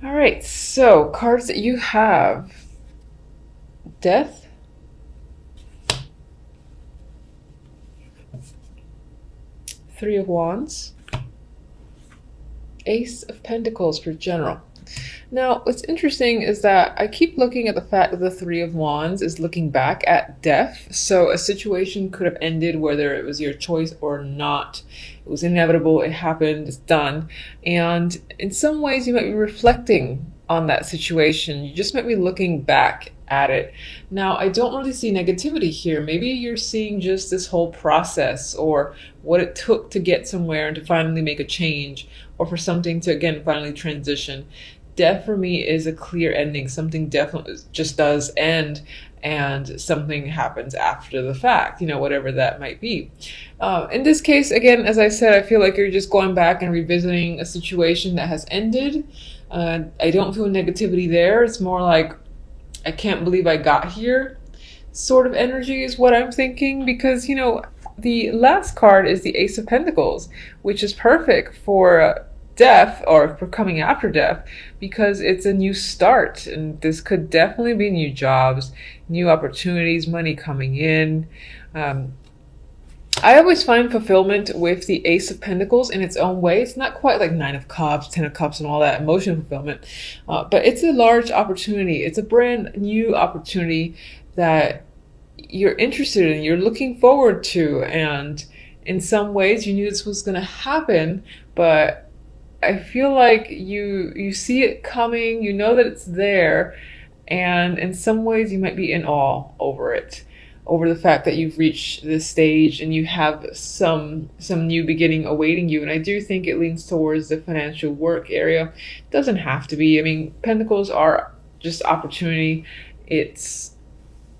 All right, so cards that you have: Death, Three of Wands, Ace of Pentacles for general. Now, what's interesting is that I keep looking at the fact that the Three of Wands is looking back at death. So a situation could have ended whether it was your choice or not. It was inevitable, it happened, it's done. And in some ways, you might be reflecting on that situation. You just might be looking back at it. Now, I don't really see negativity here. Maybe you're seeing just this whole process or what it took to get somewhere and to finally make a change, or for something to, again, finally transition. Death for me is a clear ending. Something definitely just does end, and something happens after the fact, whatever that might be. In this case, again, as I said, I feel like you're just going back and revisiting a situation that has ended. I don't feel negativity there. It's more like, I can't believe I got here sort of energy is what I'm thinking, because, the last card is the Ace of Pentacles, which is perfect for death, or for coming after death, because it's a new start, and this could definitely be new jobs, new opportunities, money coming in. I always find fulfillment with the Ace of Pentacles in its own way. It's not quite like Nine of Cups, Ten of Cups, and all that emotional fulfillment, but it's a large opportunity. It's a brand new opportunity that you're interested in, you're looking forward to, and in some ways you knew this was going to happen, but I feel like you see it coming, you know that it's there, and in some ways you might be in awe over it, over the fact that you've reached this stage and you have some new beginning awaiting you. And I do think it leans towards the financial work area. It doesn't have to be. I mean, pentacles are just opportunity.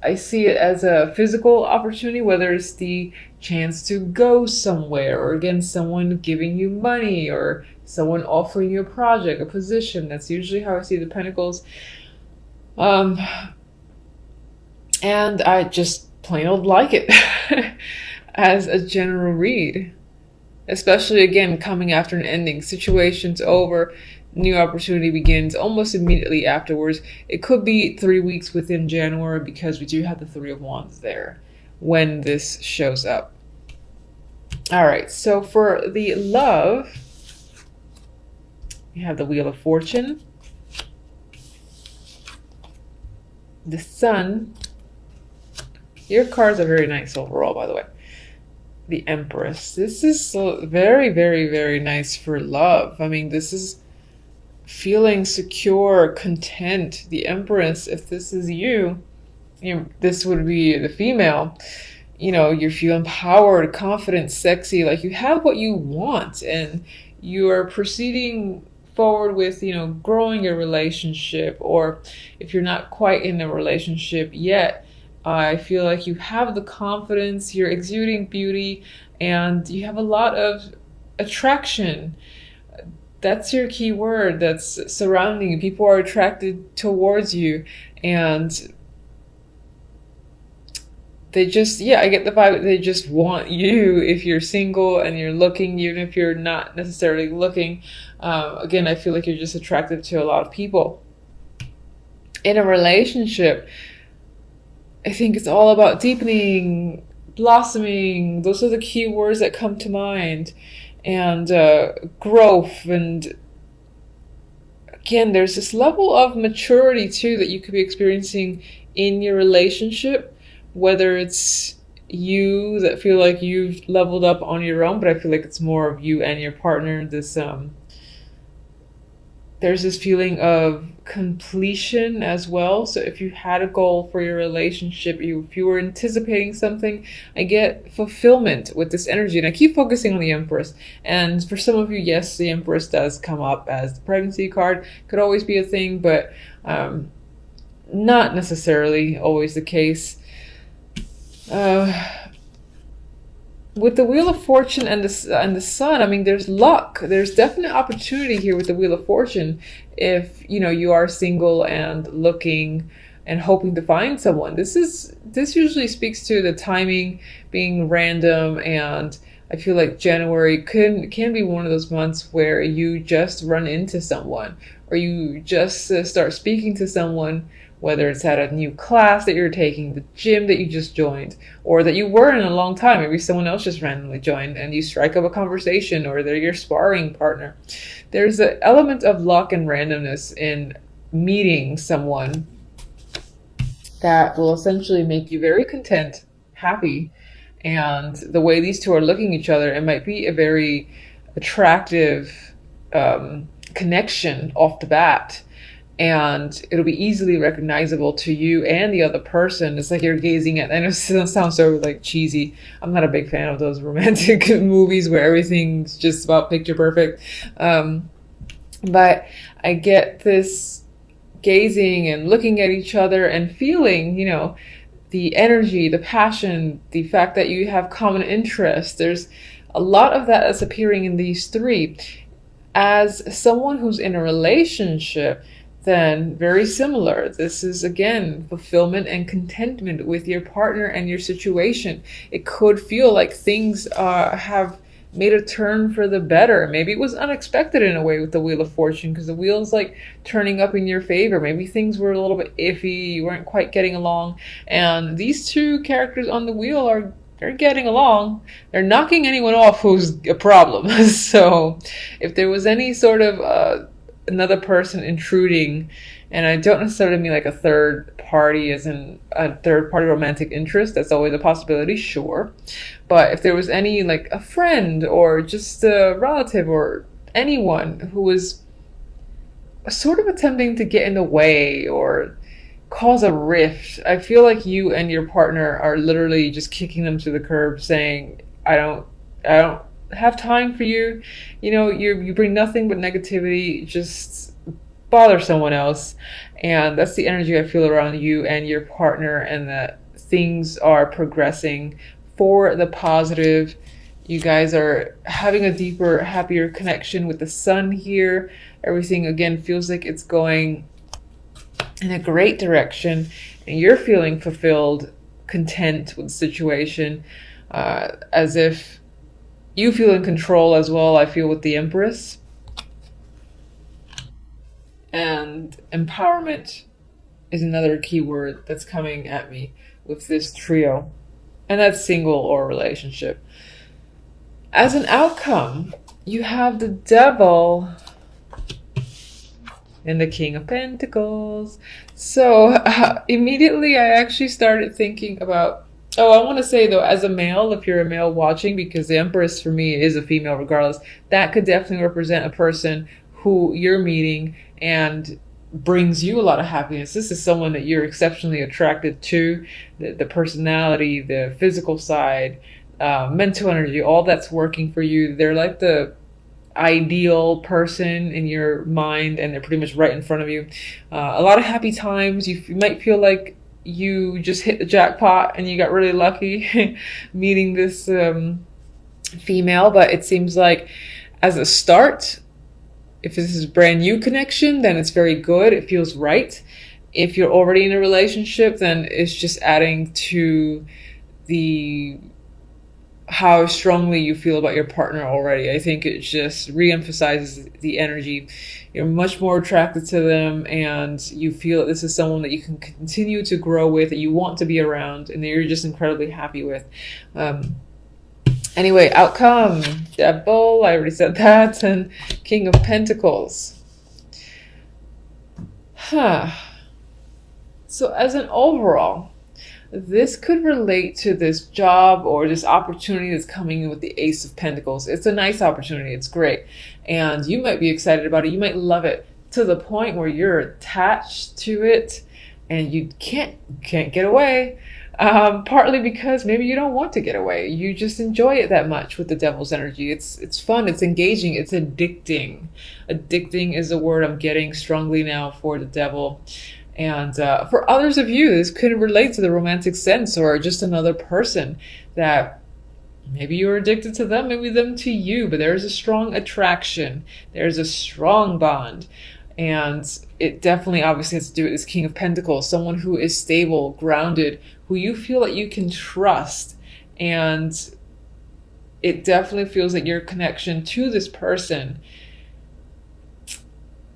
I see it as a physical opportunity, whether it's the chance to go somewhere, or again, someone giving you money, or someone offering you a project, a position. That's usually how I see the pentacles. And I just plain old like it as a general read, especially again coming after an ending. Situation's over, new opportunity begins almost immediately afterwards. It could be 3 weeks within January, because we do have the Three of Wands there when this shows up. All right, so for the love, you have the Wheel of Fortune, the Sun. Your cards are very nice overall, by the way. The Empress. This is very, very, very nice for love. I mean, this is feeling secure, content. The Empress, if this is you, this would be the female. You feel empowered, confident, sexy, like you have what you want, and you are proceeding forward with, growing your relationship, or if you're not quite in a relationship yet, I feel like you have the confidence, you're exuding beauty, and you have a lot of attraction. That's your key word that's surrounding you. People are attracted towards you, and they just, I get the vibe that they just want you if you're single and you're looking, even if you're not necessarily looking. Again, I feel like you're just attracted to a lot of people. In a relationship, I think it's all about deepening, blossoming. Those are the key words that come to mind. And growth. And again, there's this level of maturity too that you could be experiencing in your relationship, whether it's you that feel like you've leveled up on your own, but I feel like it's more of you and your partner. There's this feeling of completion as well. So if you had a goal for your relationship, if you were anticipating something, I get fulfillment with this energy. And I keep focusing on the Empress. And for some of you, yes, the Empress does come up as the pregnancy card. Could always be a thing, but not necessarily always the case. With the Wheel of Fortune and the Sun, I mean, there's luck. There's definite opportunity here with the Wheel of Fortune. If you are single and looking and hoping to find someone, this usually speaks to the timing being random and I feel like January can be one of those months where you just run into someone, or you just start speaking to someone, whether it's at a new class that you're taking, the gym that you just joined, or that you were in a long time. Maybe someone else just randomly joined and you strike up a conversation, or they're your sparring partner. There's an element of luck and randomness in meeting someone that will essentially make you very content, happy. And the way these two are looking at each other, it might be a very attractive connection off the bat. And it'll be easily recognizable to you and the other person. It's like you're gazing at, and it sounds so like cheesy. I'm not a big fan of those romantic movies where everything's just about picture perfect. But I get this gazing and looking at each other and feeling, the energy, the passion, the fact that you have common interests. There's a lot of that that's appearing in these three. As someone who's in a relationship, then very similar. This is, again, fulfillment and contentment with your partner and your situation. It could feel like things have made a turn for the better. Maybe it was unexpected in a way with the Wheel of Fortune, because the wheel's like turning up in your favor. Maybe things were a little bit iffy, you weren't quite getting along, and these two characters on the wheel they're getting along. They're knocking anyone off who's a problem. So if there was any sort of another person intruding, and I don't necessarily mean like a third party as in a third party romantic interest, that's always a possibility, sure. But if there was any, like a friend or just a relative or anyone who was sort of attempting to get in the way or cause a rift, I feel like you and your partner are literally just kicking them to the curb, saying, I don't have time for you. You bring nothing but negativity. Just bother someone else. And that's the energy I feel around you and your partner, and that things are progressing for the positive. You guys are having a deeper, happier connection with the sun here. Everything, again, feels like it's going in a great direction, and you're feeling fulfilled, content with the situation, as if you feel in control as well. I feel with the Empress. And empowerment is another key word that's coming at me with this trio, and that's single or relationship. As an outcome, you have the Devil and the King of Pentacles. So immediately I actually started thinking about, I want to say though, as a male, if you're a male watching, because the Empress for me is a female regardless, that could definitely represent a person who you're meeting and brings you a lot of happiness. This is someone that you're exceptionally attracted to. The personality, the physical side, mental energy, all that's working for you. They're like the ideal person in your mind, and they're pretty much right in front of you. A lot of happy times. You might feel like you just hit the jackpot and you got really lucky meeting this female, but it seems like as a start, if this is a brand new connection, then it's very good. It feels right. If you're already in a relationship, then it's just adding to how strongly you feel about your partner already. I think it just reemphasizes the energy. You're much more attracted to them, and you feel that this is someone that you can continue to grow with, that you want to be around, and that you're just incredibly happy with. Anyway, outcome, Devil, I already said that, and King of Pentacles. So as an overall, this could relate to this job or this opportunity that's coming in with the Ace of Pentacles. It's a nice opportunity. It's great. And you might be excited about it. You might love it to the point where you're attached to it and you can't get away. Partly because maybe you don't want to get away. You just enjoy it that much with the Devil's energy. It's fun. It's engaging. It's addicting. Addicting is a word I'm getting strongly now for the Devil. And for others of you, this could relate to the romantic sense, or just another person that maybe you're addicted to them, maybe them to you, but there's a strong attraction. There's a strong bond. And it definitely obviously has to do with this King of Pentacles, someone who is stable, grounded, who you feel that you can trust. And it definitely feels like your connection to this person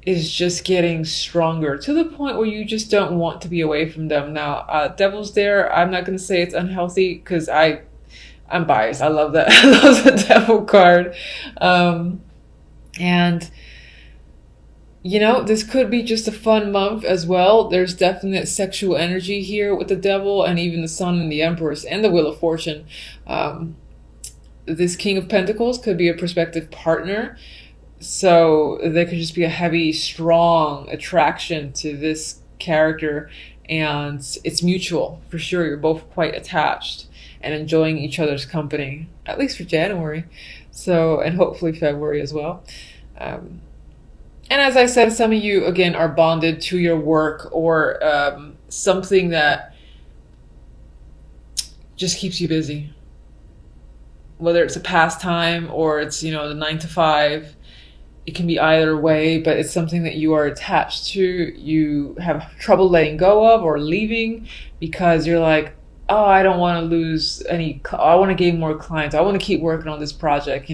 is just getting stronger to the point where you just don't want to be away from them. Now, Devil's there. I'm not going to say it's unhealthy because I'm biased. I love that. I love the Devil card. And this could be just a fun month as well. There's definite sexual energy here with the Devil and even the Sun and the Empress and the Wheel of Fortune. This King of Pentacles could be a prospective partner. So there could just be a heavy, strong attraction to this character, and it's mutual for sure. You're both quite attached and enjoying each other's company, at least for January. So, and hopefully February as well. And as I said, some of you, again, are bonded to your work or something that just keeps you busy. Whether it's a pastime or it's, the 9 to 5, it can be either way, but it's something that you are attached to. You have trouble letting go of or leaving because you're like, oh, I don't want to lose any, I want to gain more clients. I want to keep working on this project.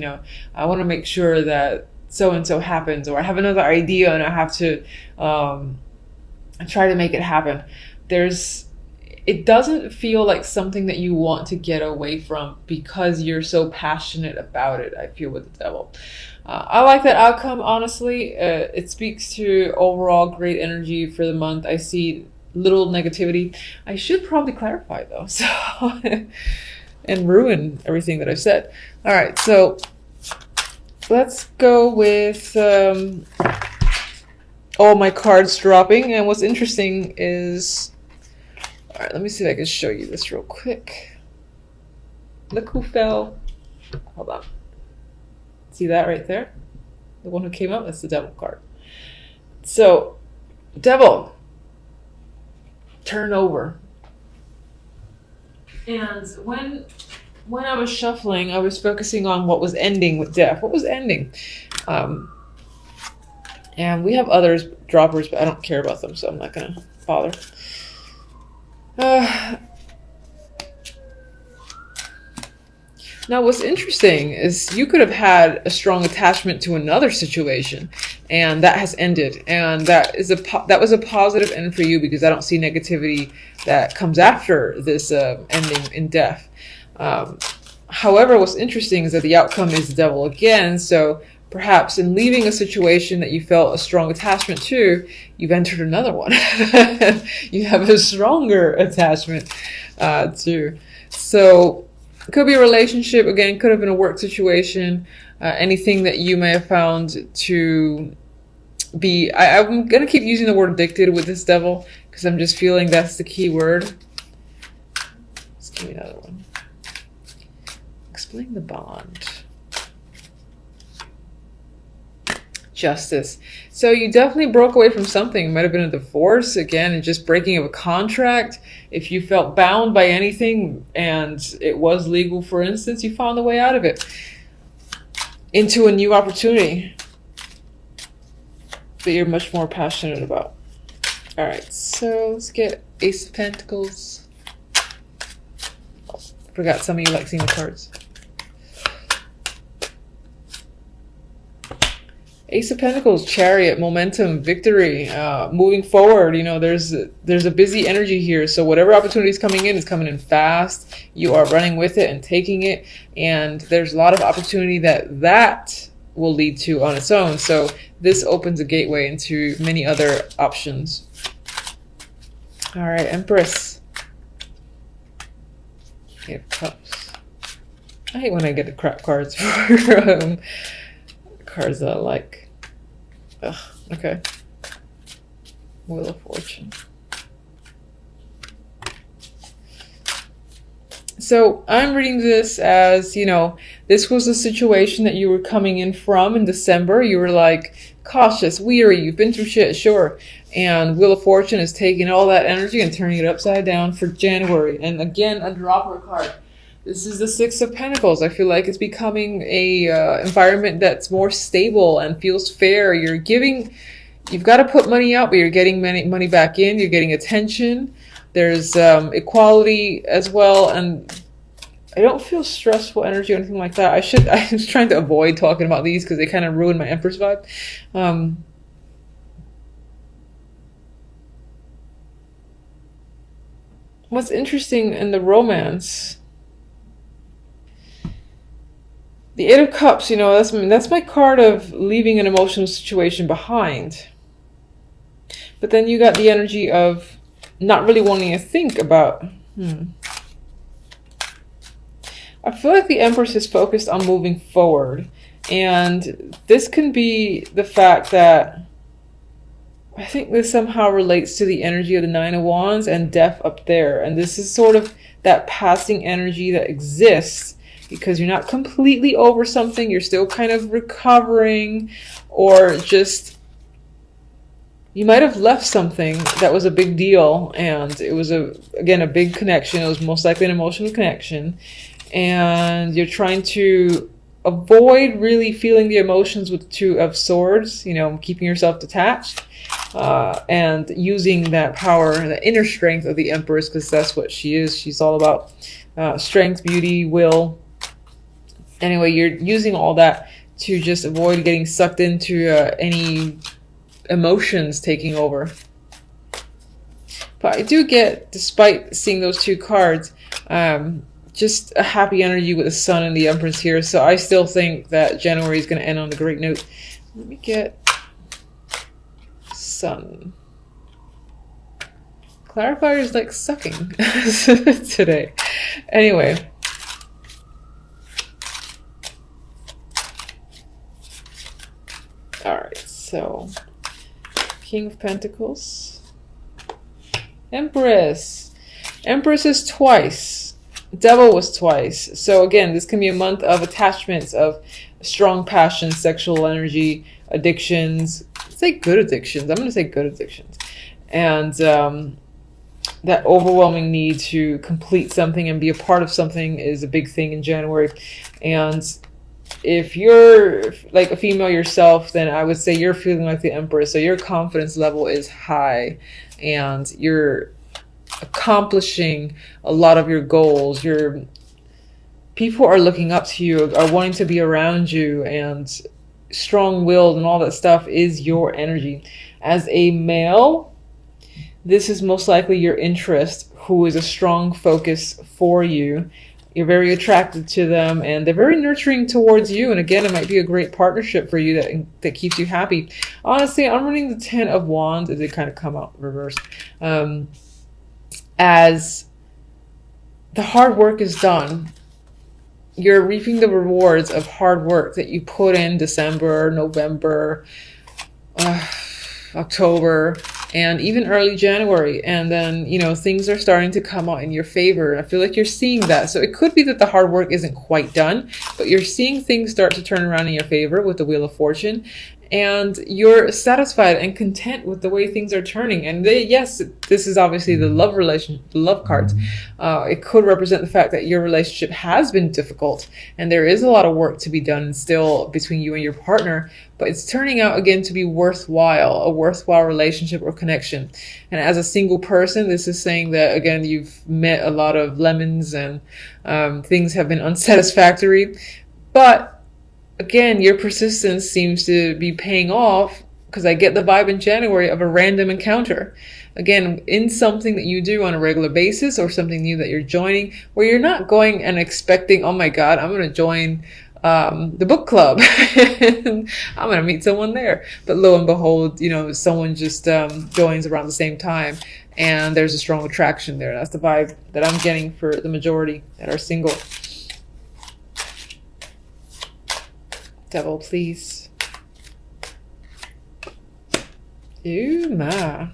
I want to make sure that so-and-so happens, or I have another idea and I have to try to make it happen. It doesn't feel like something that you want to get away from because you're so passionate about it, I feel, with the Devil. I like that outcome, honestly. It speaks to overall great energy for the month. I see little negativity. I should probably clarify, though, so and ruin everything that I've said. All right, so let's go with all my cards dropping. And what's interesting is... All right, let me see if I can show you this real quick. Look who fell. Hold on. See that right there? The one who came up, that's the Devil card. So, Devil, turn over. And when I was shuffling, I was focusing on what was ending with Death. What was ending? And we have others, droppers, but I don't care about them, so I'm not going to bother. Now, what's interesting is you could have had a strong attachment to another situation, and that has ended. And that was a positive end for you because I don't see negativity that comes after this ending in Death. However, what's interesting is that the outcome is the Devil again. So perhaps in leaving a situation that you felt a strong attachment to, you've entered another one. You have a stronger attachment to. So it could be a relationship, again, could have been a work situation, anything that you may have found to be... I'm going to keep using the word addicted with this Devil because I'm just feeling that's the key word. Let's give me another one. Explain the bond. Justice. So you definitely broke away from something. It might have been a divorce, again, and just breaking of a contract. If you felt bound by anything and it was legal, for instance, you found a way out of it into a new opportunity that you're much more passionate about. All right, so let's get Ace of Pentacles. Oh, forgot some of you like seeing the cards. Ace of Pentacles, Chariot, momentum, victory, moving forward. There's a busy energy here. So whatever opportunity is coming in is coming in fast. You are running with it and taking it. And there's a lot of opportunity that will lead to on its own. So this opens a gateway into many other options. All right, Empress. Eight of Cups. I hate when I get the crap cards for cards that I like. Ugh, okay. Wheel of Fortune. So I'm reading this as, this was a situation that you were coming in from in December. You were like cautious, weary, you've been through shit, sure. And Wheel of Fortune is taking all that energy and turning it upside down for January. And again, a dropper card. This is the Six of Pentacles. I feel like it's becoming a environment that's more stable and feels fair. You've got to put money out, but you're getting money back in. You're getting attention. There's equality as well. And I don't feel stressful energy or anything like that. I was trying to avoid talking about these because they kind of ruin my Empress vibe. Um, what's interesting in the romance, the Eight of Cups, that's my card of leaving an emotional situation behind. But then you got the energy of not really wanting to think about. I feel like the Empress is focused on moving forward. And this can be the fact that I think this somehow relates to the energy of the Nine of Wands and death up there. And this is sort of that passing energy that exists because you're not completely over something. You're still kind of recovering, or just you might have left something that was a big deal. And it was, again, a big connection. It was most likely an emotional connection. And you're trying to avoid really feeling the emotions with the Two of Swords, keeping yourself detached, and using that power, the inner strength of the Empress, because that's what she is. She's all about strength, beauty, will. Anyway, you're using all that to just avoid getting sucked into any emotions taking over. But I do get, despite seeing those two cards, just a happy energy with the Sun and the Empress here. So I still think that January is going to end on a great note. Let me get Sun. Clarifier is like sucking today. Anyway. Alright, so King of Pentacles. Empress. Empress is twice. Devil was twice. So again, this can be a month of attachments, of strong passion, sexual energy, addictions. Say good addictions. I'm going to say good addictions. And that overwhelming need to complete something and be a part of something is a big thing in January. And if you're like a female yourself, then I would say you're feeling like the Empress. So your confidence level is high and you're accomplishing a lot of your goals. People are looking up to you, are wanting to be around you, and strong-willed and all that stuff is your energy. As a male, this is most likely your interest, who is a strong focus for you. You're very attracted to them and they're very nurturing towards you. And again, it might be a great partnership for you that keeps you happy. Honestly, I'm running the Ten of Wands. It did kind of come out reversed. As the hard work is done, you're reaping the rewards of hard work that you put in December, November, October, and even early January. And then, things are starting to come out in your favor. And I feel like you're seeing that. So it could be that the hard work isn't quite done, but you're seeing things start to turn around in your favor with the Wheel of Fortune. And you're satisfied and content with the way things are turning. And yes, this is obviously the love cards. It could represent the fact that your relationship has been difficult and there is a lot of work to be done still between you and your partner, but it's turning out again to be a worthwhile relationship or connection. And as a single person, this is saying that, again, you've met a lot of lemons and things have been unsatisfactory, but again, your persistence seems to be paying off, because I get the vibe in January of a random encounter. Again, in something that you do on a regular basis or something new that you're joining, where you're not going and expecting, oh my God, I'm going to join the book club. I'm going to meet someone there. But lo and behold, someone just joins around the same time and there's a strong attraction there. That's the vibe that I'm getting for the majority that are single. Devil, please. Ooh, ma.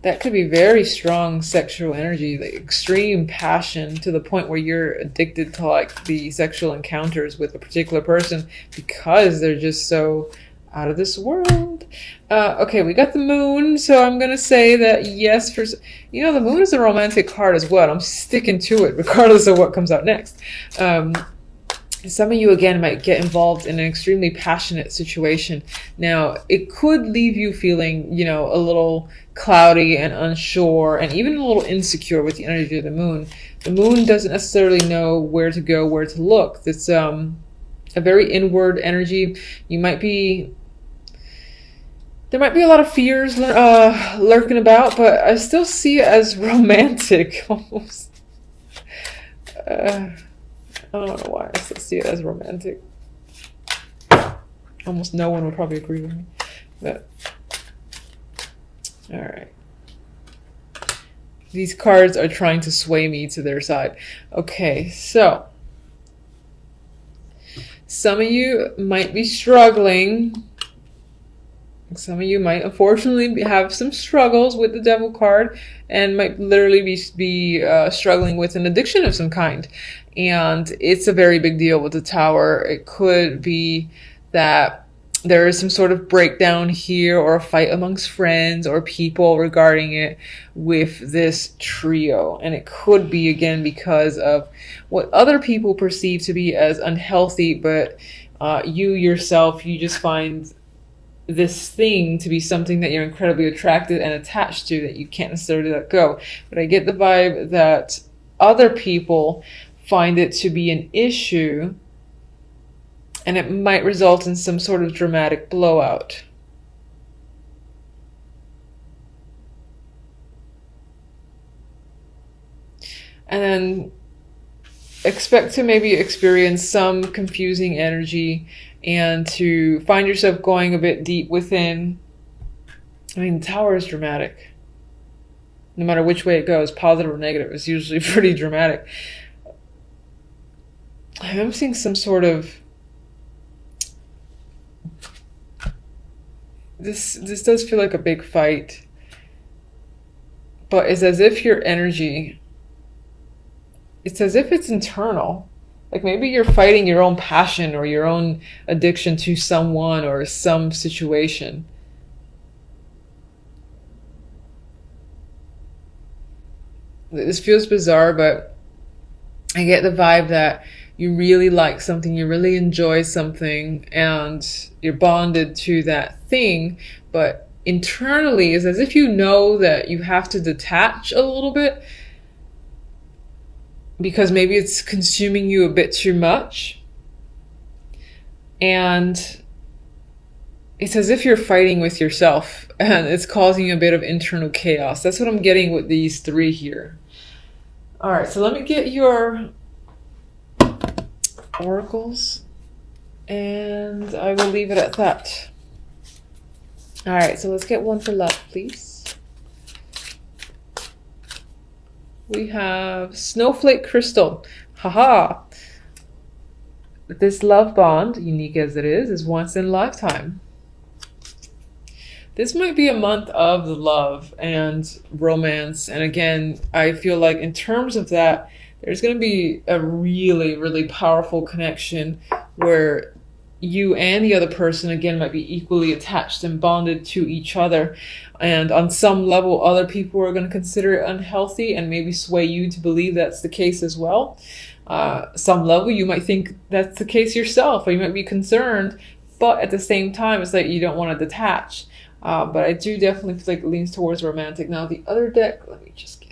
That could be very strong sexual energy, like extreme passion to the point where you're addicted to like the sexual encounters with a particular person because they're just so out of this world. Okay, we got the moon, so I'm gonna say that yes, the moon is a romantic card as well. I'm sticking to it regardless of what comes out next. Some of you, again, might get involved in an extremely passionate situation. Now, it could leave you feeling, you know, a little cloudy and unsure and even a little insecure with the energy of the moon. The moon doesn't necessarily know where to go, where to look. It's a very inward energy. You might be... There might be a lot of fears lurking about, but I still see it as romantic, almost. I don't know why I still see it as romantic. Almost no one would probably agree with me. But, all right. These cards are trying to sway me to their side. Okay, so some of you might be struggling. Some of you might unfortunately have some struggles with the Devil card and might literally be struggling with an addiction of some kind. And it's a very big deal with the Tower. It could be that there is some sort of breakdown here or a fight amongst friends or people regarding it with this trio. And it could be, again, because of what other people perceive to be as unhealthy, but you yourself, you just find this thing to be something that you're incredibly attracted and attached to, that you can't necessarily let go. But I get the vibe that other people find it to be an issue, and it might result in some sort of dramatic blowout. And then expect to maybe experience some confusing energy and to find yourself going a bit deep within. I mean, the Tower is dramatic. No matter which way it goes, positive or negative, it's usually pretty dramatic. I'm seeing some sort of... This does feel like a big fight. But it's as if your energy... It's as if it's internal. Like maybe you're fighting your own passion or your own addiction to someone or some situation. This feels bizarre, but I get the vibe that you really like something, you really enjoy something, and you're bonded to that thing, but internally it's as if you know that you have to detach a little bit because maybe it's consuming you a bit too much. And it's as if you're fighting with yourself and it's causing a bit of internal chaos. That's what I'm getting with these three here. All right, so let me get your oracles and I will leave it at that. All right, so let's get one for love, please. We have Snowflake Crystal. Haha. This love bond, unique as it is once in a lifetime. This might be a month of the love and romance. And again, I feel like in terms of that, there's going to be a really, really powerful connection where you and the other person, again, might be equally attached and bonded to each other. And on some level, other people are going to consider it unhealthy and maybe sway you to believe that's the case as well. Some level, you might think that's the case yourself, or you might be concerned, but at the same time, it's like you don't want to detach. But I do definitely feel like it leans towards romantic. Now, the other deck, let me just get